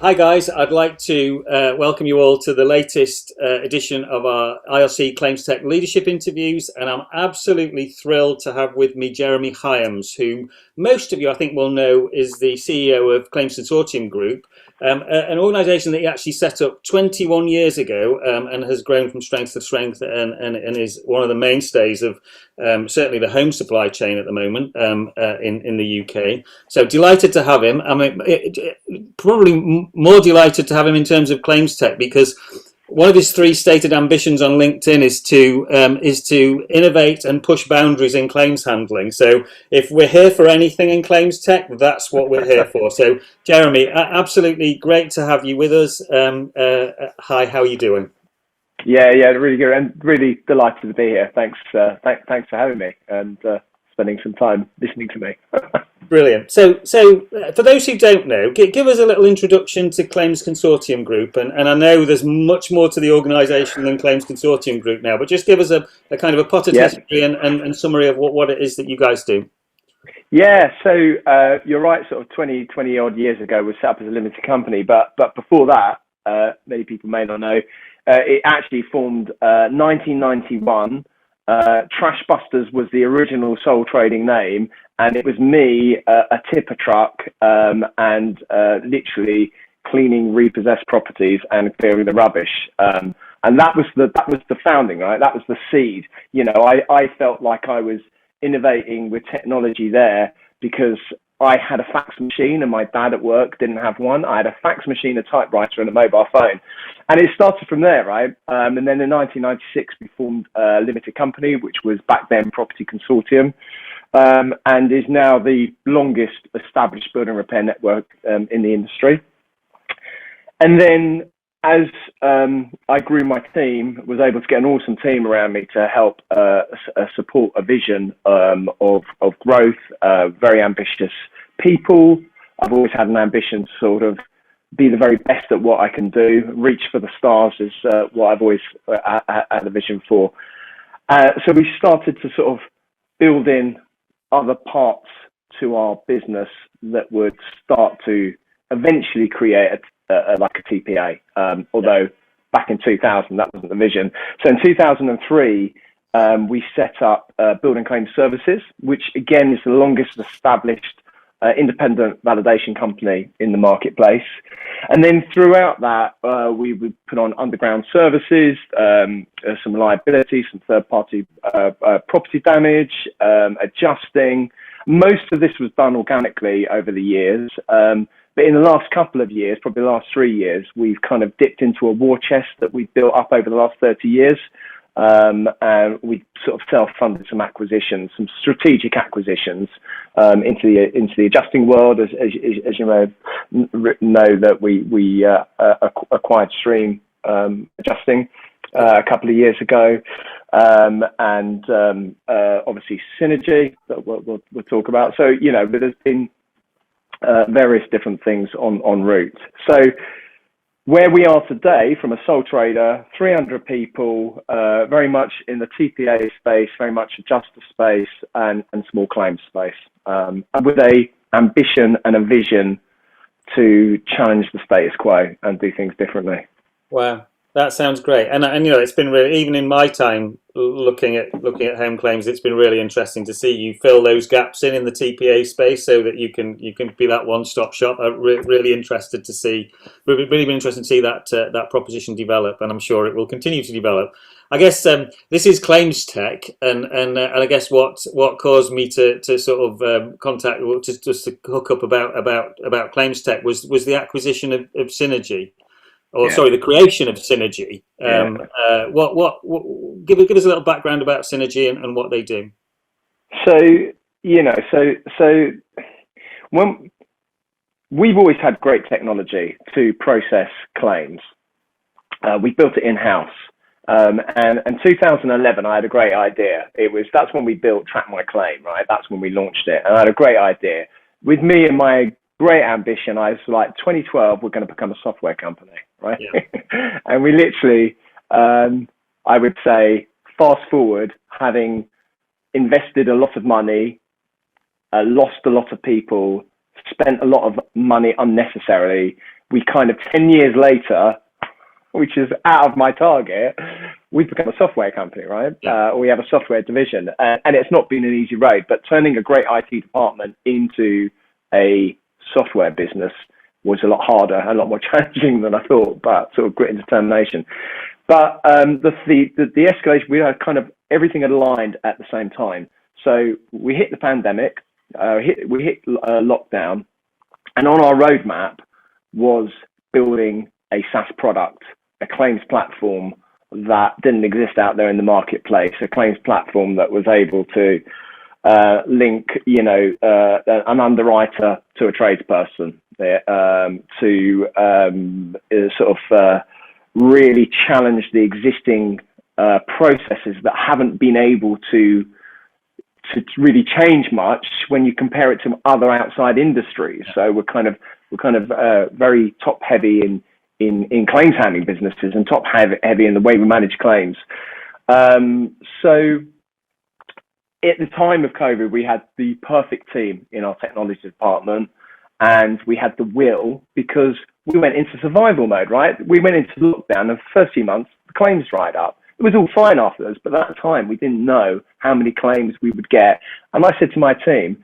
Hi guys, I'd like to welcome you all to the latest edition of our IRC Claims Tech leadership interviews, and I'm absolutely thrilled to have with me Jeremy Hyams, who most of you I think will know is the CEO of Claims Consortium Group, an organisation that he actually set up 21 years ago and has grown from strength to strength and is one of the mainstays of certainly the home supply chain at the moment in the UK. So delighted to have him. I mean, probably more delighted to have him in terms of claims tech, because one of his three stated ambitions on LinkedIn is to innovate and push boundaries in claims handling. So if we're here for anything in claims tech, that's what we're here for. So Jeremy, absolutely great to have you with us. Hi, how are you doing? Yeah, really good, and really delighted to be here. Thanks for having me and spending some time listening to me. Brilliant. So for those who don't know, give us a little introduction to Claims Consortium Group. And I know there's much more to the organisation than Claims Consortium Group now, but just give us a kind of a potted history and summary of what it is that you guys do. Yeah, so you're right, sort of 20 odd years ago, we set up as a limited company, but before that, many people may not know, it actually formed 1991. Trash Busters was the original sole trading name, and it was me, a tipper truck, and literally cleaning repossessed properties and clearing the rubbish. And that was the founding, right? That was the seed. You know, I felt like I was innovating with technology there because I had a fax machine and my dad at work didn't have one. I had a fax machine, a typewriter, and a mobile phone. And it started from there, right? And then in 1996, we formed a limited company, which was back then Property Consortium, and is now the longest established building repair network in the industry. And then as I grew my team, was able to get an awesome team around me to help support a vision of growth, very ambitious people. I've always had an ambition to sort of be the very best at what I can do. Reach for the stars is what I've always had a vision for. So we started to sort of build in other parts to our business that would start to eventually create like a TPA, although back in 2000 that wasn't the vision. So in 2003 we set up Building Claims Services, which again is the longest established independent validation company in the marketplace. And then throughout that we would put on underground services, some liability, some third-party property damage, adjusting. Most of this was done organically over the years. But in the last couple of years, probably the last 3 years, we've kind of dipped into a war chest that we've built up over the last 30 years. And we sort of self-funded some acquisitions, some strategic acquisitions into the adjusting world. As you may know, that we acquired Stream Adjusting a couple of years ago, and obviously Synergy that we'll talk about. So, you know, but there's been various different things en route. So where we are today, from a sole trader, 300 people, very much in the TPA space, very much adjuster space and small claims space, and with a ambition and a vision to challenge the status quo and do things differently. Wow. That sounds great, and you know, it's been really, even in my time looking at home claims, it's been really interesting to see you fill those gaps in the TPA space, so that you can be that one-stop shop. I'm really interested to see, really interested to see that proposition develop, and I'm sure it will continue to develop. I guess this is claims tech, and I guess what caused me to sort of contact, just to hook up about claims tech was the acquisition of Synergy. Sorry, the creation of Synergy. Give us a little background about Synergy and what they do. So, you know, so when we've always had great technology to process claims, we built it in-house. And in 2011, I had a great idea. That's when we built Track My Claim, right? That's when we launched it, and I had a great idea. With me and my great ambition, I was like, 2012, we're going to become a software company, right? Yeah. And we literally, I would say, fast forward, having invested a lot of money, lost a lot of people, spent a lot of money unnecessarily. We kind of 10 years later, which is out of my target, we've become a software company, right? Yeah. We have a software division, and it's not been an easy road, but turning a great IT department into a software business was a lot harder, a lot more challenging than I thought, but sort of grit and determination. But the escalation, we had kind of everything had aligned at the same time. So we hit the pandemic, we hit lockdown, and on our roadmap was building a SaaS product, a claims platform that didn't exist out there in the marketplace, a claims platform that was able to link, an underwriter to a tradesperson, to really challenge the existing processes that haven't been able to really change much when you compare it to other outside industries. So we're kind of very top heavy in claims handling businesses and top heavy in the way we manage claims. So at the time of COVID, we had the perfect team in our technology department, and we had the will, because we went into survival mode, right? We went into lockdown, and the first few months, the claims dried up. It was all fine afterwards, but at that time, we didn't know how many claims we would get. And I said to my team,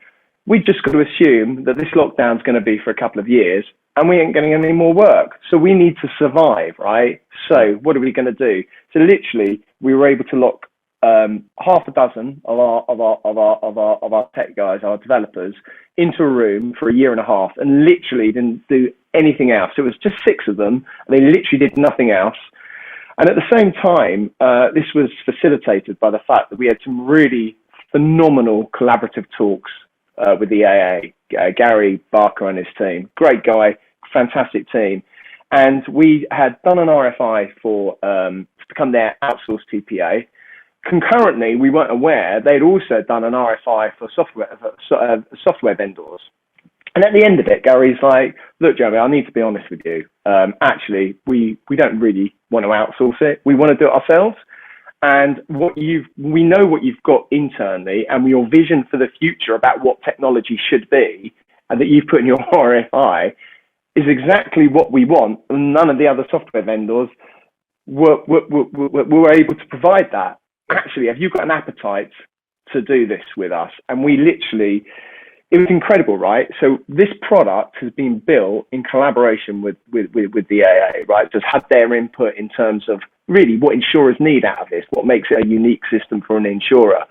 we've just got to assume that this lockdown is going to be for a couple of years, and we ain't getting any more work. So we need to survive, right? So what are we going to do? So literally, we were able to lock half a dozen of our tech guys, our developers, into a room for a year and a half, and literally didn't do anything else. So it was just 6 of them, and they literally did nothing else. And at the same time, this was facilitated by the fact that we had some really phenomenal collaborative talks with the AA, Gary Barker and his team. Great guy, fantastic team. And we had done an RFI to become their outsourced TPA. Concurrently, we weren't aware they'd also done an RFI for software vendors. And at the end of it, Gary's like, look, Jeremy, I need to be honest with you. Actually, we don't really want to outsource it. We want to do it ourselves. And we know what you've got internally, and your vision for the future about what technology should be, and that you've put in your RFI, is exactly what we want. And none of the other software vendors were able to provide that. Actually, have you got an appetite to do this with us? And we literally, it was incredible, right? So this product has been built in collaboration with the AA, right? Just had their input in terms of really what insurers need out of this, what makes it a unique system for an insurer.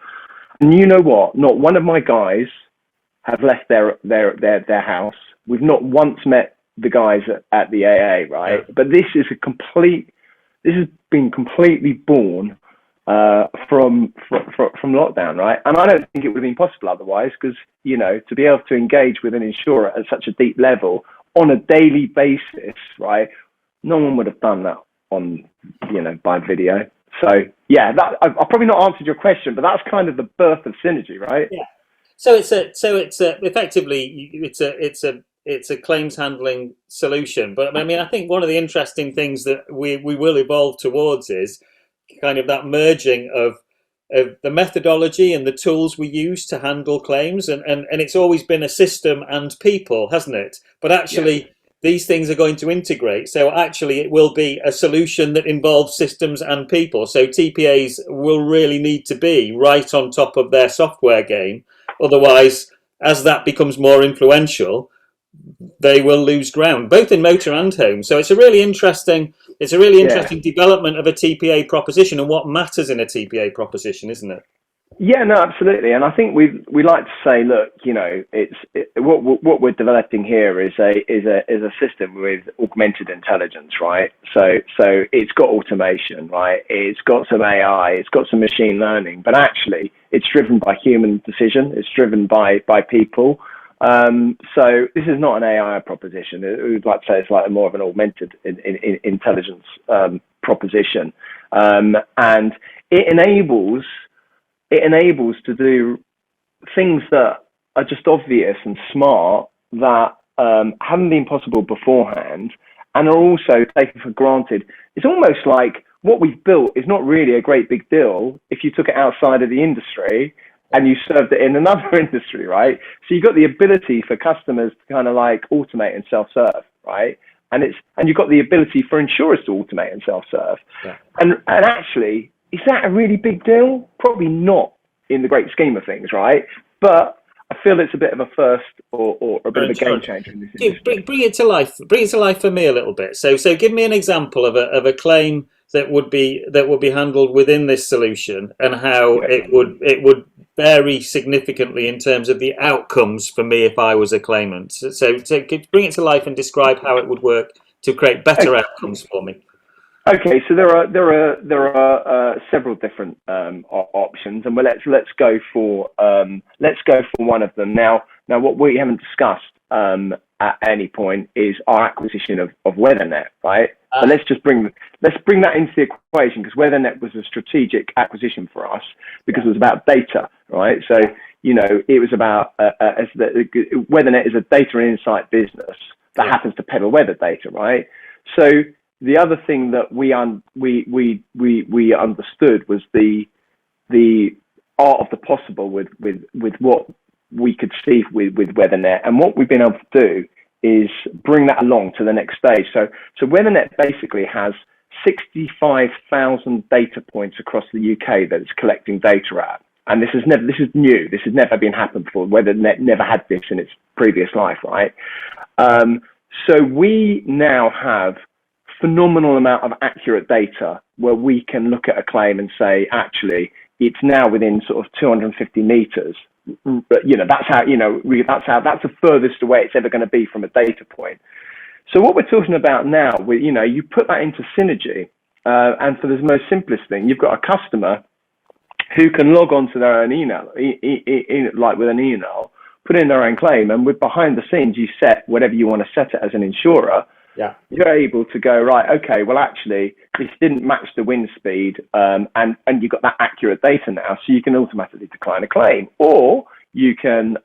And you know what? Not one of my guys have left their house. We've not once met the guys at the AA, right? Yeah. But this has been completely born from lockdown, right? And I don't think it would have been possible otherwise, because to be able to engage with an insurer at such a deep level on a daily basis, right? No one would have done that on by video. So yeah, I've probably not answered your question, but that's kind of the birth of Synergy, right? Yeah. So it's effectively it's a claims handling solution. But I mean, I think one of the interesting things that we will evolve towards is kind of that merging of the methodology and the tools we use to handle claims, and it's always been a system and people, hasn't it? But actually, these things are going to integrate. So actually, it will be a solution that involves systems and people. So TPAs will really need to be right on top of their software game. Otherwise, as that becomes more influential, they will lose ground, both in motor and home. So it's a really interesting development of a TPA proposition and what matters in a TPA proposition, isn't it? Yeah, no, absolutely. And I think we like to say, look, what we're developing here is a system with augmented intelligence, right? So it's got automation, right? It's got some AI, it's got some machine learning, but actually it's driven by human decision. It's driven by people. So this is not an AI proposition. We'd like to say it's like more of an augmented intelligence proposition, and it enables to do things that are just obvious and smart that haven't been possible beforehand, and are also taken for granted. It's almost like what we've built is not really a great big deal if you took it outside of the industry. and you served it in another industry, right? So you've got the ability for customers to kind of like automate and self-serve, right? And you've got the ability for insurers to automate and self-serve. Yeah. And actually, is that a really big deal? Probably not in the great scheme of things, right? But I feel it's a bit of a first or a bit of a game changer in this industry. Bring it to life. Bring it to life for me a little bit. So give me an example of a claim that would be handled within this solution, and how Yeah. it would vary significantly in terms of the outcomes for me if I was a claimant. So bring it to life and describe how it would work to create better outcomes for me. Okay, so there are several different options, and let's go for one of them now. Now, what we haven't discussed at any point is our acquisition of WeatherNet, right? But let's bring that into the equation, because WeatherNet was a strategic acquisition for us because it was about data, right? So it was about WeatherNet is a data and insight business that happens to peddle weather data, right? So the other thing that we understood was the art of the possible with what we could see with WeatherNet, and what we've been able to do is bring that along to the next stage. So WeatherNet basically has 65,000 data points across the UK that it's collecting data at, and this is new. This has never been happened before. WeatherNet never had this in its previous life, right? So we now have phenomenal amount of accurate data where we can look at a claim and say, actually, it's now within sort of 250 meters. But that's the furthest away it's ever going to be from a data point. So what we're talking about now, you put that into synergy, and for the most simplest thing, you've got a customer who can log on to their own email, like with an email, put in their own claim, and with behind the scenes, you set whatever you want to set it as an insurer. Yeah, you're able to go, right, okay, well, actually, this didn't match the wind speed, and you've got that accurate data now, so you can automatically decline a claim. Or you can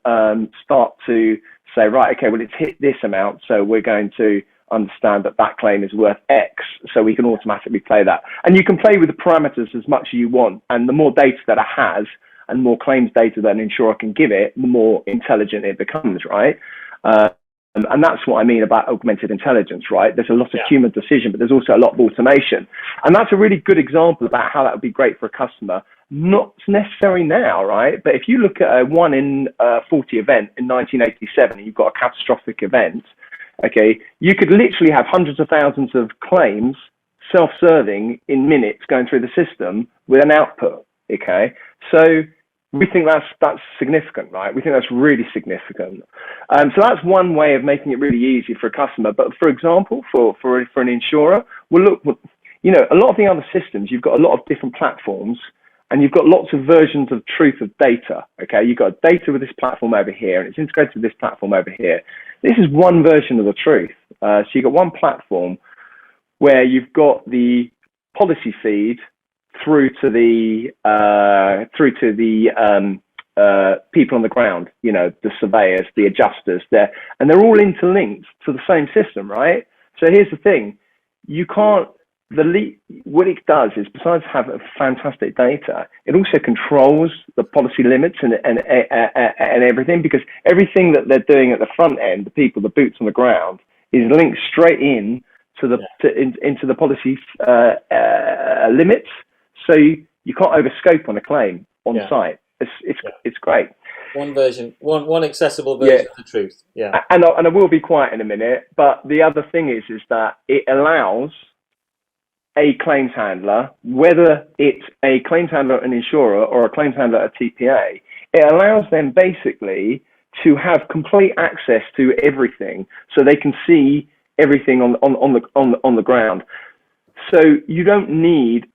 start to say, right, okay, well, it's hit this amount, so we're going to understand that claim is worth X, so we can automatically play that. And you can play with the parameters as much as you want, and the more data that it has, and more claims data that an insurer can give it, the more intelligent it becomes, right? And that's what I mean about augmented intelligence, right? There's a lot of human decision, but there's also a lot of automation. And that's a really good example about how that would be great for a customer. Not necessary now, right? But if you look at a 1 in 40 event in 1987, you've got a catastrophic event, okay, you could literally have hundreds of thousands of claims self-serving in minutes going through the system with an output, okay? So we think that's significant, right? We think that's really significant. So that's one way of making it really easy for a customer. But for example, for an insurer, well, look, a lot of the other systems, you've got a lot of different platforms, and you've got lots of versions of truth of data, okay? You've got data with this platform over here, and it's integrated with this platform over here. This is one version of the truth. So you've got one platform where you've got the policy feed through to the people on the ground, the surveyors, the adjusters, and they're all interlinked to the same system, right? So here's the thing: what it does is, besides having fantastic data, it also controls the policy limits and everything, because everything that they're doing at the front end, the boots on the ground, is linked straight in to into the policy limits. So you can't overscope on a claim on site. It's great. One version, one accessible version of the truth. Yeah. And I will be quiet in a minute. But the other thing is that it allows a claims handler, whether it's a claims handler, an insurer, or a claims handler, a TPA, it allows them basically to have complete access to everything, so they can see everything on the ground. So you don't need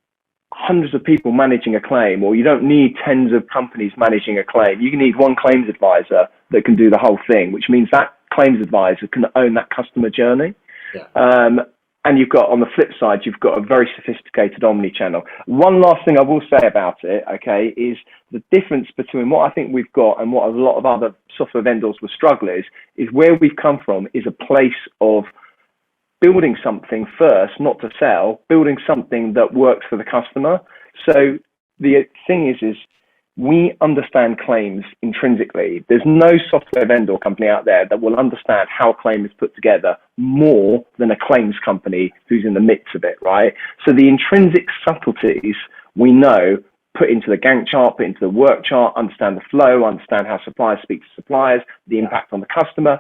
hundreds of people managing a claim, or you don't need tens of companies managing a claim. You need one claims advisor that can do the whole thing, which means that claims advisor can own that customer journey. Yeah. And you've got, on the flip side, you've got a very sophisticated omni-channel. One last thing I will say about it, okay, is the difference between what I think we've got and what a lot of other software vendors will struggle is where we've come from is a place of building something first, not to sell, building something that works for the customer. So the thing is we understand claims intrinsically. There's no software vendor company out there that will understand how a claim is put together more than a claims company who's in the midst of it, right? So the intrinsic subtleties we know, put into the Gantt chart, put into the work chart, understand the flow, understand how suppliers speak to suppliers, the impact on the customer.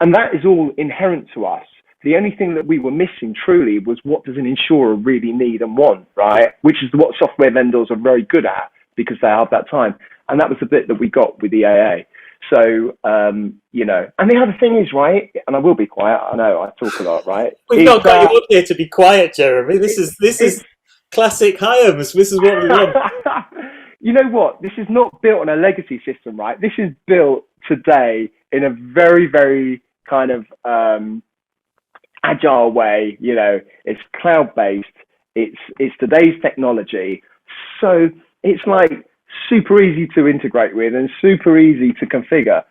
And that is all inherent to us. The only thing that we were missing truly was what does an insurer really need and want, right? Which is what software vendors are very good at because they have that time. And that was the bit that we got with the AA. So, you know, and the other thing is, right, and I will be quiet, I know I talk a lot, right? We've not got you up here to be quiet, Jeremy. This is classic Hyams. This is what we want. You know what? This is not built on a legacy system, right? This is built today in a very, very kind of agile way. You know, it's cloud-based. It's today's technology. So it's like super easy to integrate with and super easy to configure.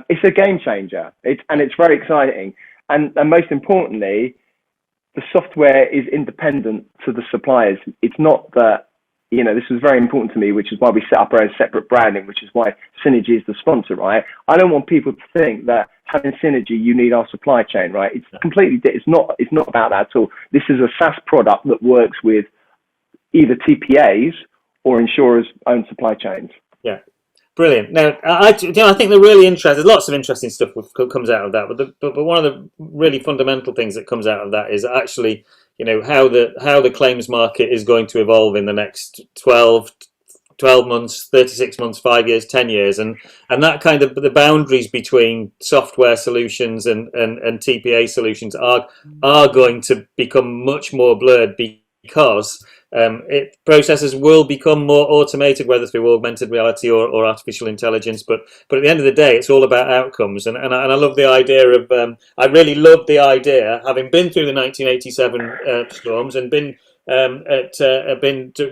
It's a game changer. It's very exciting. And most importantly, the software is independent to the suppliers. It's not that, you know, this was very important to me, which is why we set up our own separate branding, which is why Synergy is the sponsor, right? I don't want people to think that having Synergy, you need our supply chain, right? It's completely, it's not about that at all. This is a SaaS product that works with either TPAs or insurers' own supply chains. Yeah. Brilliant. Now, I think they're really interesting. There's lots of interesting stuff comes out of that, but one of the really fundamental things that comes out of that is actually, you know, how the claims market is going to evolve in the next 12 months, 36 months, 5 years, 10 years, and that kind of the boundaries between software solutions and TPA solutions are going to become much more blurred because processes will become more automated, whether through augmented reality or artificial intelligence. But at the end of the day, it's all about outcomes. And I love the idea of. I really love the idea, having been through the 1987 storms and been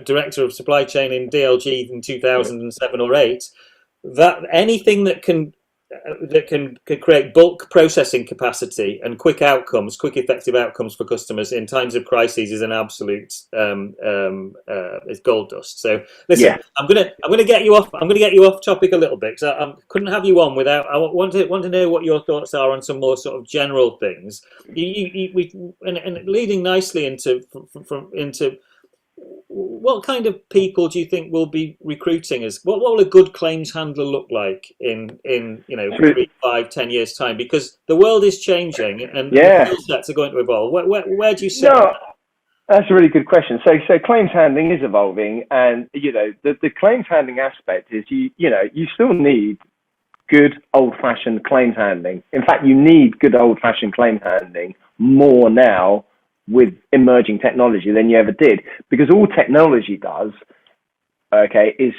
director of supply chain in DLG in 2007 or 8. That anything that can create bulk processing capacity and quick effective outcomes for customers in times of crises is an absolute it's gold dust. So listen, yeah. I'm gonna get you off topic a little bit because I couldn't have you on without. I want to know what your thoughts are on some more sort of general things. And leading nicely into what kind of people do you think will be recruiting us? What will a good claims handler look like in 3, 5, 10 years time? Because the world is changing and the skill sets are going to evolve. Where do you sit? No, that's a really good question. So claims handling is evolving, and the claims handling aspect is you still need good old-fashioned claims handling. In fact, you need good old-fashioned claims handling more now with emerging technology than you ever did, because all technology does, is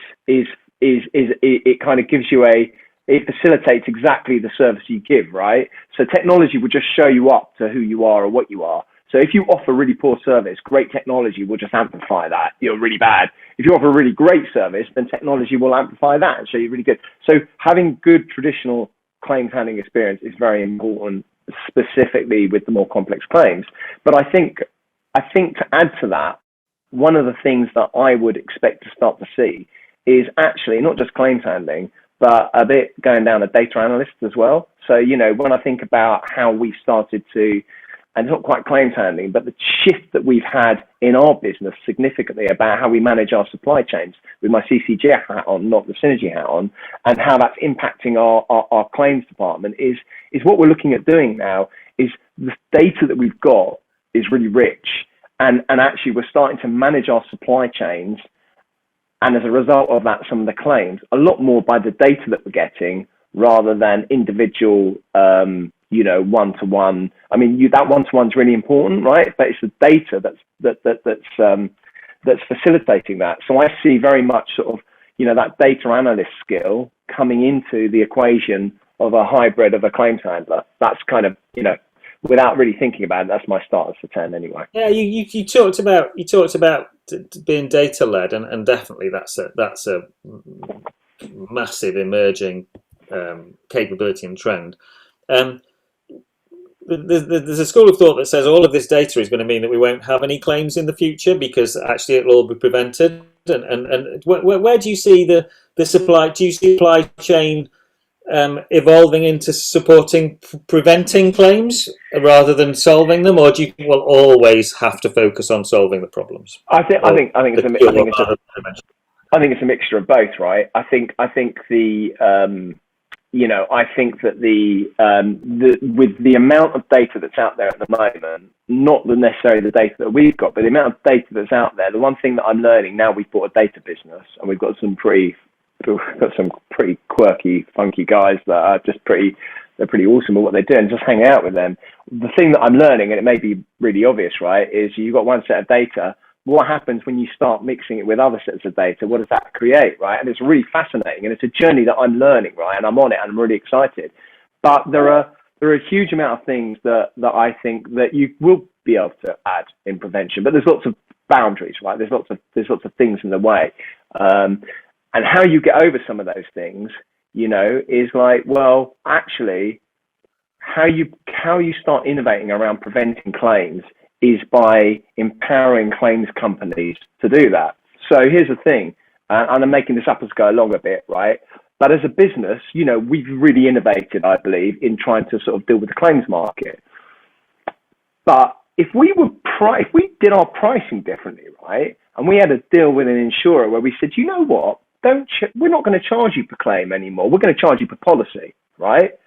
it kind of gives you it facilitates exactly the service you give, right? So technology will just show you up to who you are or what you are. So if you offer really poor service, great technology will just amplify that. You're really bad. If you offer a really great service, then technology will amplify that and show you really good. So having good traditional claims handling experience is very important, specifically with the more complex claims. But I think to add to that, one of the things that I would expect to start to see is actually not just claims handling, but a bit going down a data analyst as well. So, when I think about how we started to, and it's not quite claims handling, but the shift that we've had in our business significantly about how we manage our supply chains with my CCG hat on, not the Synergy hat on, and how that's impacting our claims department is what we're looking at doing now is the data that we've got is really rich. And actually we're starting to manage our supply chains. And as a result of that, some of the claims, a lot more by the data that we're getting rather than individual, one-to-one. I mean, that one-to-one is really important, right? But it's the data that's facilitating that. So I see very much sort of, that data analyst skill coming into the equation of a hybrid of a claims handler. That's kind of, without really thinking about it, that's my starters for 10 anyway. Yeah, you talked about being data led, and definitely that's a massive emerging capability and trend. There's a school of thought that says all of this data is going to mean that we won't have any claims in the future because actually it'll all be prevented. And where do you see the supply? Do you see supply chain evolving into supporting preventing claims rather than solving them, or do you think we'll always have to focus on solving the problems? I think it's a mixture of both, right? I think the I think that with the amount of data that's out there at the moment, not necessarily the data that we've got, but the amount of data that's out there, the one thing that I'm learning now, we've bought a data business and we've got some pretty quirky, funky guys that are they're pretty awesome at what they do, and just hang out with them. The thing that I'm learning, and it may be really obvious, right, is you've got one set of data. What happens when you start mixing it with other sets of data? What does that create, right? And it's really fascinating, and it's a journey that I'm learning, right? And I'm on it, and I'm really excited. But there are a huge amount of things that I think that you will be able to add in prevention, but there's lots of boundaries, right? There's lots of things in the way, and how you get over some of those things, is like, well, actually, how you start innovating around preventing claims is by empowering claims companies to do that. So here's the thing, and I'm making this up as I go along a bit, right? But as a business, we've really innovated, I believe, in trying to sort of deal with the claims market. But if we did our pricing differently, right, and we had a deal with an insurer where we said, you know what, we're not going to charge you per claim anymore. We're going to charge you per policy, right?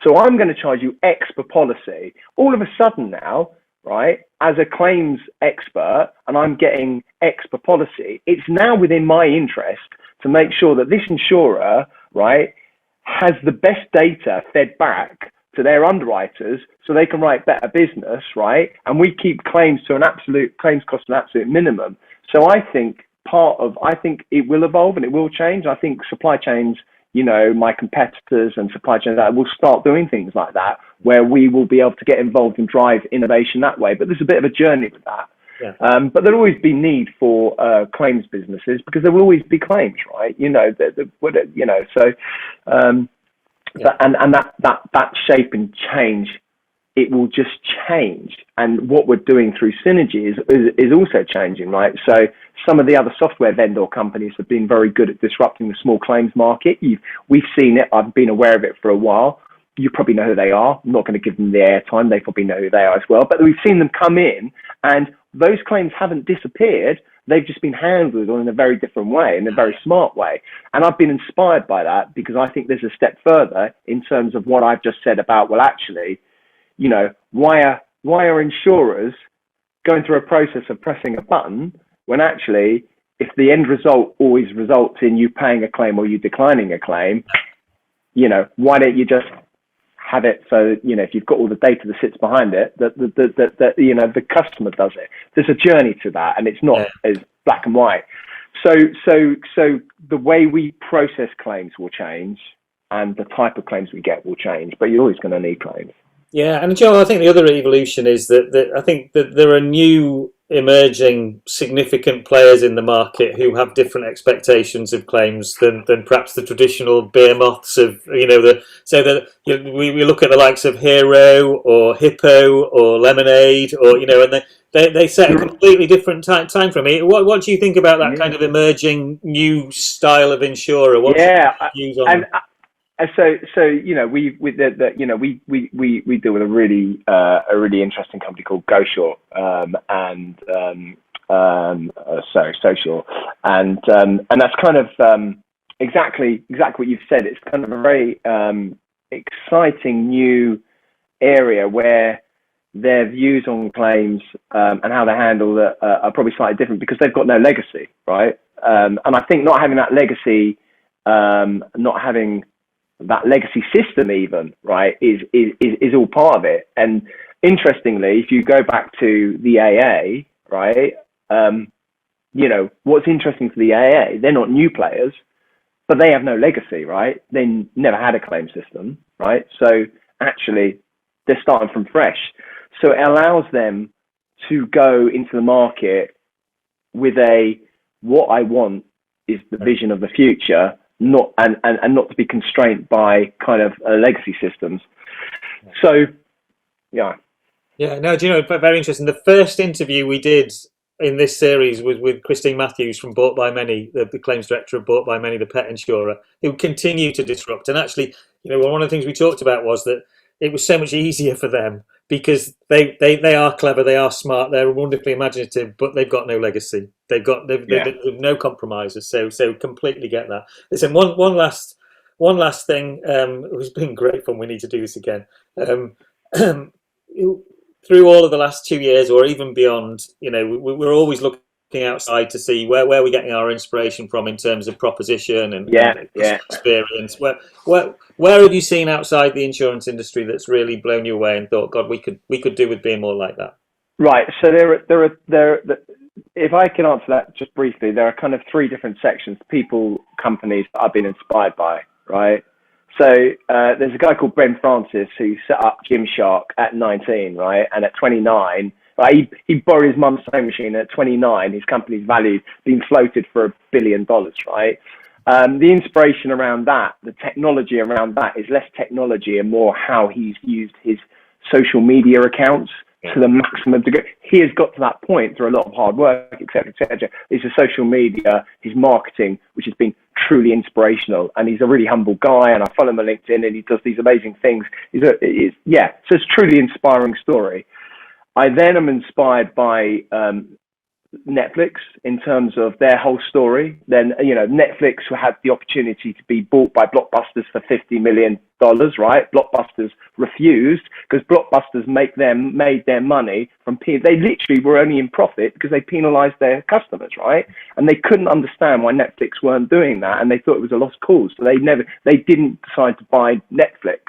So I'm going to charge you X per policy. All of a sudden now, right, as a claims expert, and I'm getting X per policy, it's now within my interest to make sure that this insurer, right, has the best data fed back to their underwriters so they can write better business, right? And we keep claims to claims cost an absolute minimum. So I think it will evolve and it will change. I think supply chains, my competitors and supply chains that will start doing things like that, where we will be able to get involved and drive innovation that way. But there's a bit of a journey with that. Yeah. But there'll always be need for claims businesses because there will always be claims, right? That shape and change, it will just change. And what we're doing through Synergy is also changing, right? So some of the other software vendor companies have been very good at disrupting the small claims market. We've seen it. I've been aware of it for a while. You probably know who they are. I'm not going to give them the airtime. They probably know who they are as well. But we've seen them come in, and those claims haven't disappeared. They've just been handled in a very different way, in a very smart way. And I've been inspired by that because I think there's a step further in terms of what I've just said about, well, actually, why are insurers going through a process of pressing a button when actually, if the end result always results in you paying a claim or you declining a claim, why don't you just have it so if you've got all the data that sits behind it, that the customer does it. There's a journey to that, and it's not as black and white. So the way we process claims will change, and the type of claims we get will change. But you're always going to need claims. Yeah, and Joe, I think the other evolution is that I think that there are new emerging significant players in the market who have different expectations of claims than perhaps the traditional behemoths of we look at the likes of Hero or Hippo or Lemonade or and they set a completely different time frame. What do you think about that kind of emerging new style of insurer? What's your views on that? So we deal with a really interesting company called GoShore Social, and that's kind of exactly what you've said. It's kind of a very exciting new area where their views on claims and how they handle it are probably slightly different because they've got no legacy, right? And I think not having that legacy, not having that legacy system even, right, is all part of it. And interestingly, if you go back to the AA, right, what's interesting for the AA, they're not new players, but they have no legacy, right? They never had a claim system, right? So actually, they're starting from fresh. So it allows them to go into the market with what I want is the vision of the future, not to be constrained by kind of legacy systems. So, yeah. Yeah, no, do you know, very interesting. The first interview we did in this series with Christine Matthews from Bought by Many, the claims director of Bought by Many, the pet insurer, who continue to disrupt. And actually, one of the things we talked about was that it was so much easier for them because they are clever, they are smart, they're wonderfully imaginative, but they've got no legacy. They've they've no compromises. So completely get that. Listen, one last thing. It's been great fun. We need to do this again. Through all of the last 2 years, or even beyond, we're always looking outside to see where we're getting our inspiration from in terms of proposition and experience. Where have you seen outside the insurance industry that's really blown you away and thought, God, we could do with being more like that? Right. So if I can answer that just briefly, there are kind of three different sections: people, companies that I've been inspired by. Right. So there's a guy called Ben Francis who set up Gymshark at 19, right? And at 29, right, he borrowed his mum's sewing machine. At 29, his company's valued, being floated for $1 billion, right? The inspiration around that, the technology around that is less technology and more how he's used his social media accounts to the maximum degree. He has got to that point through a lot of hard work, etc., etc. It's the social media, his marketing, which has been truly inspirational. And he's a really humble guy, and I follow him on LinkedIn, and he does these amazing things. So it's a truly inspiring story. I then am inspired by Netflix in terms of their whole story. Then Netflix had the opportunity to be bought by Blockbusters for $50 million, right? Blockbusters refused because Blockbusters made their money from they literally were only in profit because they penalized their customers, right? And they couldn't understand why Netflix weren't doing that, and they thought it was a lost cause, so they didn't decide to buy Netflix.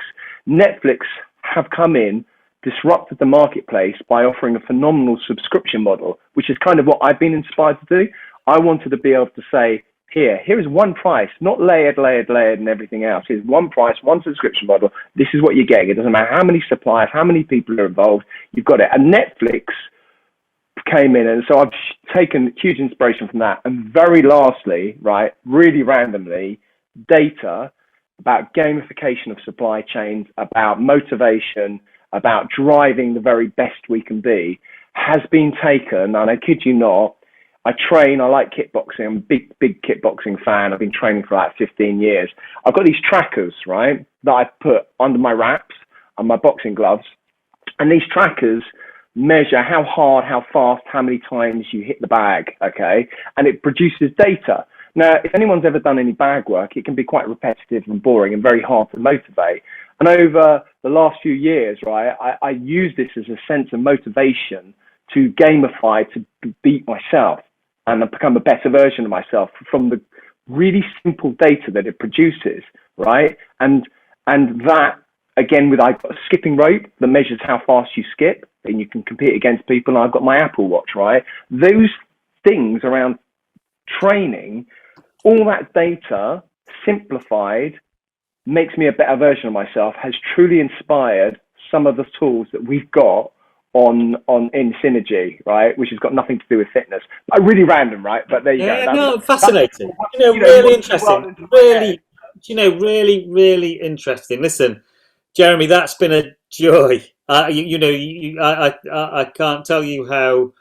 Netflix have come in, disrupted the marketplace by offering a phenomenal subscription model, which is kind of what I've been inspired to do. I wanted to be able to say, here is one price, not layered and everything else. Here's one price, one subscription model. This is what you're getting. It doesn't matter how many suppliers, how many people are involved. You've got it. And Netflix came in, and so I've taken huge inspiration from that. And very lastly, right, really randomly, data about gamification of supply chains, about motivation, about driving the very best we can be, has been taken, and I kid you not, I like kickboxing, I'm a big kickboxing fan, I've been training for like 15 years. I've got these trackers, right, that I put under my wraps and my boxing gloves, and these trackers measure how hard, how fast, how many times you hit the bag, okay, and it produces data. Now, if anyone's ever done any bag work, it can be quite repetitive and boring and very hard to motivate. And over the last few years, right, I use this as a sense of motivation to gamify, to beat myself and become a better version of myself from the really simple data that it produces, right? And that, again, I've got a skipping rope that measures how fast you skip, and you can compete against people. And I've got my Apple Watch, right? Those things around training, all that data simplified, makes me a better version of myself, has truly inspired some of the tools that we've got in Synergy, right? Which has got nothing to do with fitness. Really random, right? But there you go. Fascinating. Really interesting. Really interesting. Listen, Jeremy, that's been a joy. I can't tell you how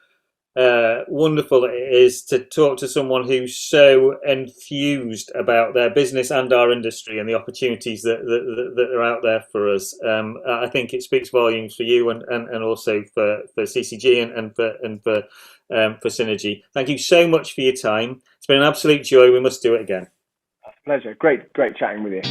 wonderful it is to talk to someone who's so enthused about their business and our industry and the opportunities that are out there for us. I think it speaks volumes for you and also for CCG and for Synergy. Thank you so much for your time. It's been an absolute joy. We must do it again. Pleasure. Great chatting with you.